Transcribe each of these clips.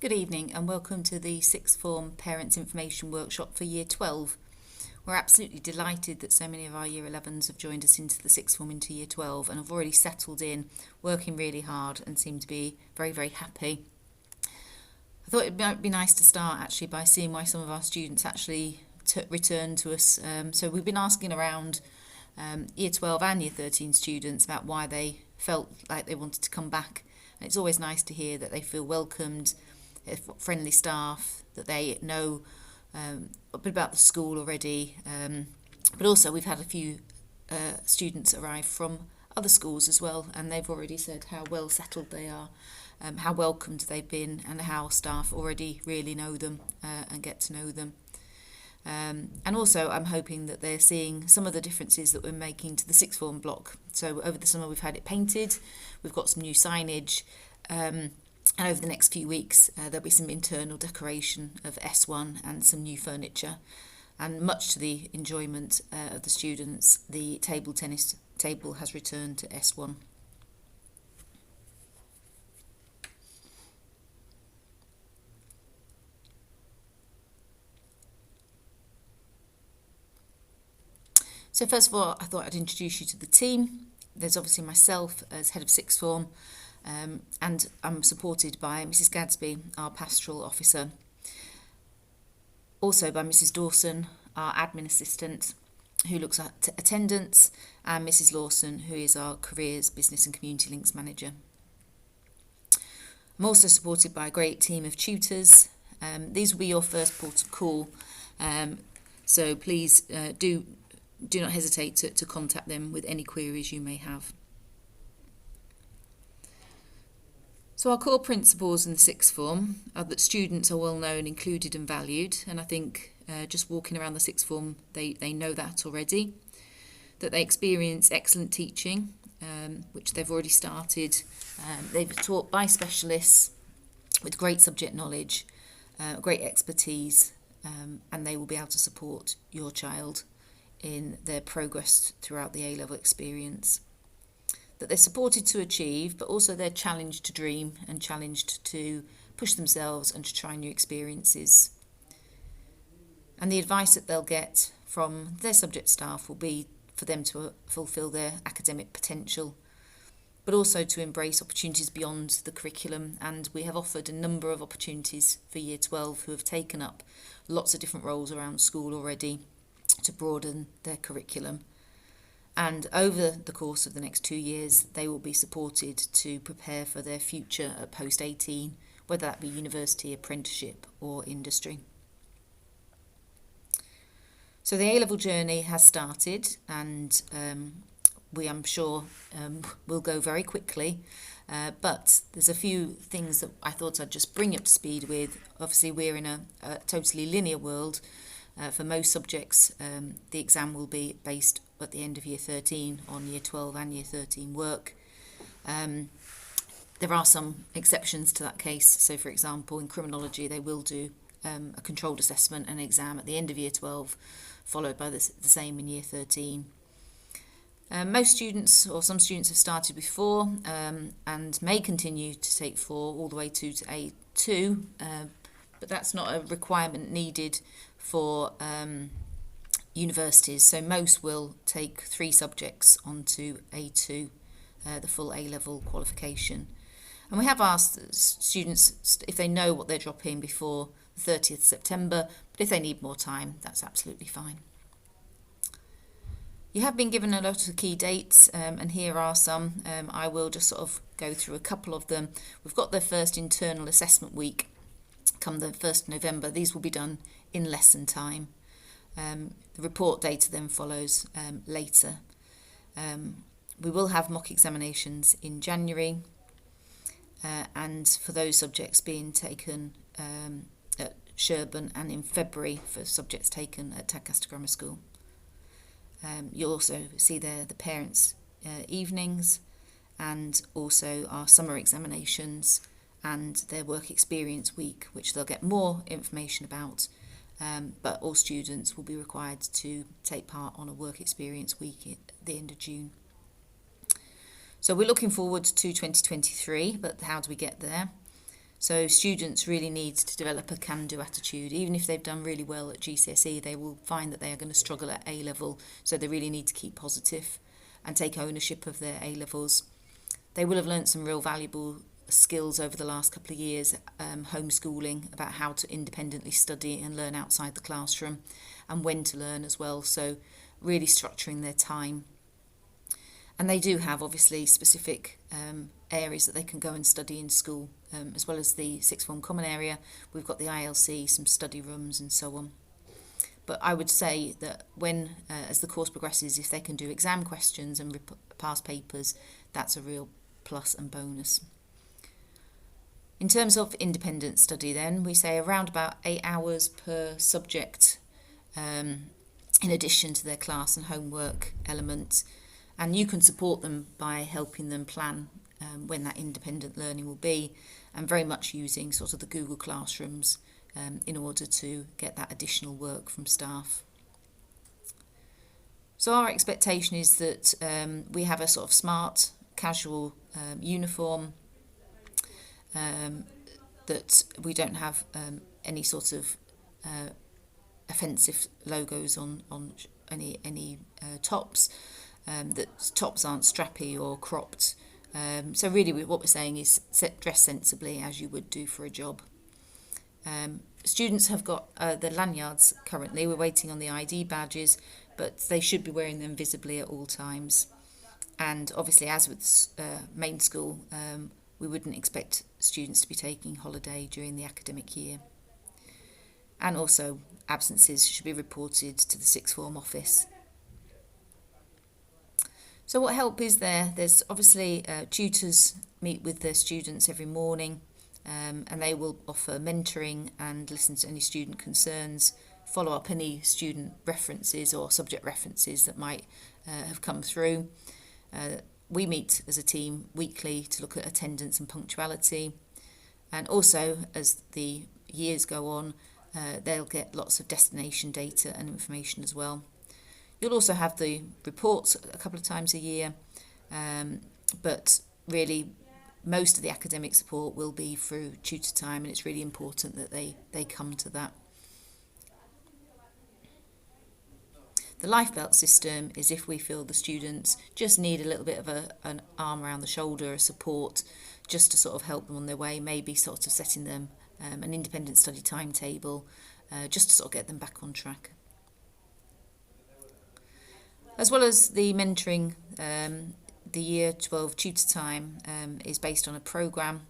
Good evening and welcome to the Sixth Form Parents Information Workshop for Year 12. We're absolutely delighted that so many of our Year 11s have joined us into the Sixth Form into Year 12 and have already settled in, working really hard and seem to be very, very happy. I thought it might be nice to start actually by seeing why some of our students actually returned to us. So we've been asking around Year 12 and Year 13 students about why they felt like they wanted to come back. And it's always nice to hear that they feel welcomed, friendly staff, that they know a bit about the school already, but also we've had a few students arrive from other schools as well, and they've already said how well settled they are, how welcomed they've been, and how staff already really know them and get to know them. And also I'm hoping that they're seeing some of the differences that we're making to the sixth form block. So over the summer we've had it painted, we've got some new signage, and over the next few weeks, there'll be some internal decoration of S1 and some new furniture. And much to the enjoyment of the students, the table tennis table has returned to S1. So first of all, I thought I'd introduce you to the team. There's obviously myself as head of sixth form, and I'm supported by Mrs Gadsby, our pastoral officer, also by Mrs Dawson, our admin assistant, who looks at attendance, and Mrs Lawson, who is our careers, business and community links manager. I'm also supported by a great team of tutors. These will be your first port of call, so please do not hesitate to contact them with any queries you may have. So our core principles in the sixth form are that students are well known, included and valued, and I think just walking around the sixth form they know that already. That they experience excellent teaching, which they've already started. They've taught by specialists with great subject knowledge, great expertise, and they will be able to support your child in their progress throughout the A-level experience. That they're supported to achieve, but also they're challenged to dream and challenged to push themselves and to try new experiences. And the advice that they'll get from their subject staff will be for them to fulfil their academic potential, but also to embrace opportunities beyond the curriculum. And we have offered a number of opportunities for Year 12 who have taken up lots of different roles around school already to broaden their curriculum. And over the course of the next 2 years, they will be supported to prepare for their future at post-18, whether that be university, apprenticeship or industry. So the A-level journey has started, and I'm sure, will go very quickly. But there's a few things that I thought I'd just bring you up to speed with. Obviously, we're in a totally linear world. For most subjects, the exam will be based at the end of Year 13 on Year 12 and Year 13 work. There are some exceptions to that case. So, for example, in criminology, they will do a controlled assessment and exam at the end of Year 12, followed by the same in Year 13. Most students, or some students, have started with 4 and may continue to take 4 all the way to A2, but that's not a requirement needed for universities. So most will take 3 subjects onto A2, the full A-level qualification. And we have asked students if they know what they're dropping before the 30th September, but if they need more time, that's absolutely fine. You have been given a lot of key dates, and here are some. I will just sort of go through a couple of them. We've got the first internal assessment week come the 1st of November. These will be done in lesson time. The report data then follows later. We will have mock examinations in January, and for those subjects being taken at Sherburn, and in February for subjects taken at Tadcaster Grammar School. You'll also see there the parents' evenings, and also our summer examinations and their work experience week, which they'll get more information about, but all students will be required to take part on a work experience week at the end of June. So we're looking forward to 2023, but how do we get there? So students really need to develop a can-do attitude. Even if they've done really well at GCSE, they will find that they are going to struggle at A-level, so they really need to keep positive and take ownership of their A-levels. They will have learnt some real valuable skills over the last couple of years, homeschooling, about how to independently study and learn outside the classroom, and when to learn as well, so really structuring their time. And they do have obviously specific areas that they can go and study in school, as well as the sixth form common area. We've got the ILC, some study rooms and so on. But I would say that when, as the course progresses, if they can do exam questions and pass papers, that's a real plus and bonus. In terms of independent study then, we say around about 8 hours per subject, in addition to their class and homework element. And you can support them by helping them plan when that independent learning will be, and very much using sort of the Google Classrooms in order to get that additional work from staff. So our expectation is that we have a sort of smart, casual uniform, that we don't have any sort of offensive logos on any tops, that tops aren't strappy or cropped. So really what we're saying is dress sensibly as you would do for a job. Students have got the lanyards currently. We're waiting on the ID badges, but they should be wearing them visibly at all times. And obviously, as with main school, we wouldn't expect students to be taking holiday during the academic year. And also, absences should be reported to the sixth form office. So what help is there? There's obviously tutors meet with their students every morning, and they will offer mentoring and listen to any student concerns, follow up any student references or subject references that might have come through. We meet as a team weekly to look at attendance and punctuality, and also as the years go on, they'll get lots of destination data and information as well. You'll also have the reports a couple of times a year, but really most of the academic support will be through tutor time, and it's really important that they come to that. The lifebelt system is if we feel the students just need a little bit of an arm around the shoulder, a support, just to sort of help them on their way, maybe sort of setting them an independent study timetable, just to sort of get them back on track. As well as the mentoring, the Year 12 tutor time is based on a programme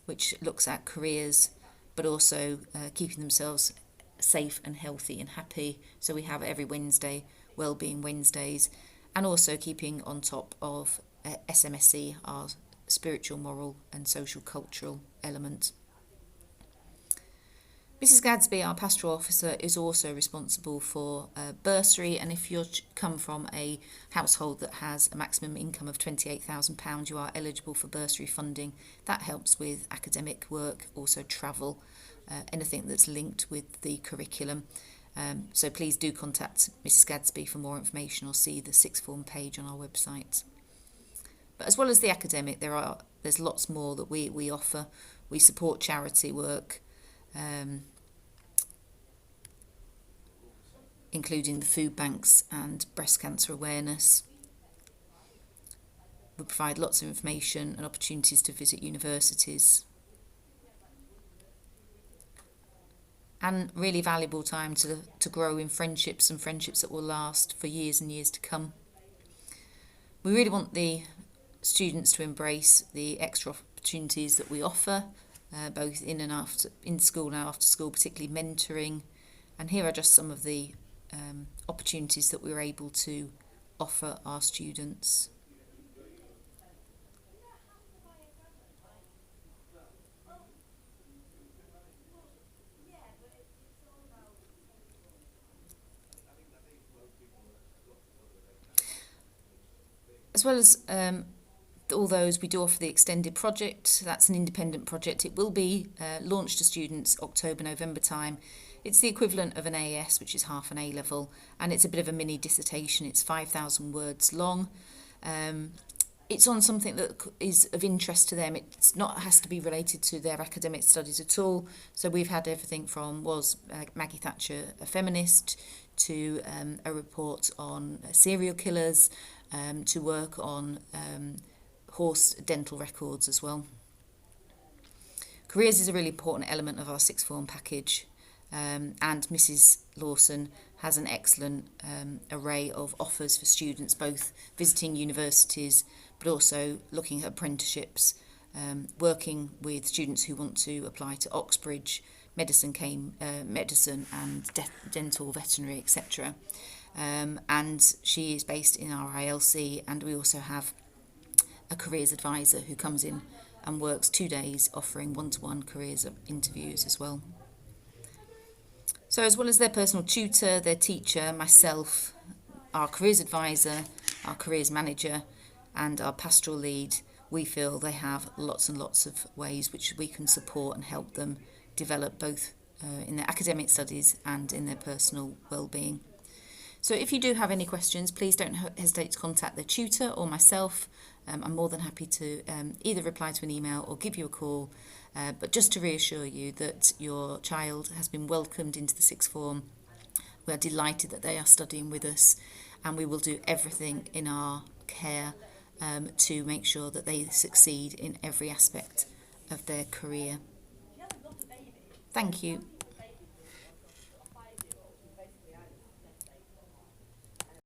which looks at careers, but also keeping themselves safe and healthy and happy. So we have every Wednesday Wellbeing Wednesdays, and also keeping on top of SMSE, our spiritual, moral and social cultural element. Mrs Gadsby, our pastoral officer, is also responsible for bursary, and if you come from a household that has a maximum income of £28,000, you are eligible for bursary funding. That helps with academic work, also travel, anything that's linked with the curriculum. So please do contact Mrs Gadsby for more information, or see the sixth form page on our website. But as well as the academic, there's lots more that we offer. We support charity work, including the food banks and breast cancer awareness. We provide lots of information and opportunities to visit universities. And really valuable time to grow in friendships, and friendships that will last for years and years to come. We really want the students to embrace the extra opportunities that we offer, both in school and after school, particularly mentoring. And here are just some of the opportunities that we're able to offer our students. As well as all those, we do offer the extended project. That's an independent project. It will be launched to students October-November time. It's the equivalent of an AS, which is half an A-level, and it's a bit of a mini dissertation. It's 5,000 words long. it's on something that is of interest to them. It's not has to be related to their academic studies at all. So we've had everything from was Maggie Thatcher a feminist to a report on serial killers, to work on horse dental records as well. Careers is a really important element of our sixth form package, and Mrs. Lawson has an excellent array of offers for students, both visiting universities but also looking at apprenticeships, working with students who want to apply to Oxbridge, medicine and dental, veterinary, etc. And she is based in our ILC, and we also have a careers advisor who comes in and works 2 days offering one-to-one careers interviews as well. So as well as their personal tutor, their teacher, myself, our careers advisor, our careers manager and our pastoral lead, we feel they have lots and lots of ways which we can support and help them develop both in their academic studies and in their personal well-being. So if you do have any questions, please don't hesitate to contact the tutor or myself. I'm more than happy to either reply to an email or give you a call. But just to reassure you that your child has been welcomed into the sixth form, we are delighted that they are studying with us, and we will do everything in our care to make sure that they succeed in every aspect of their career. Thank you.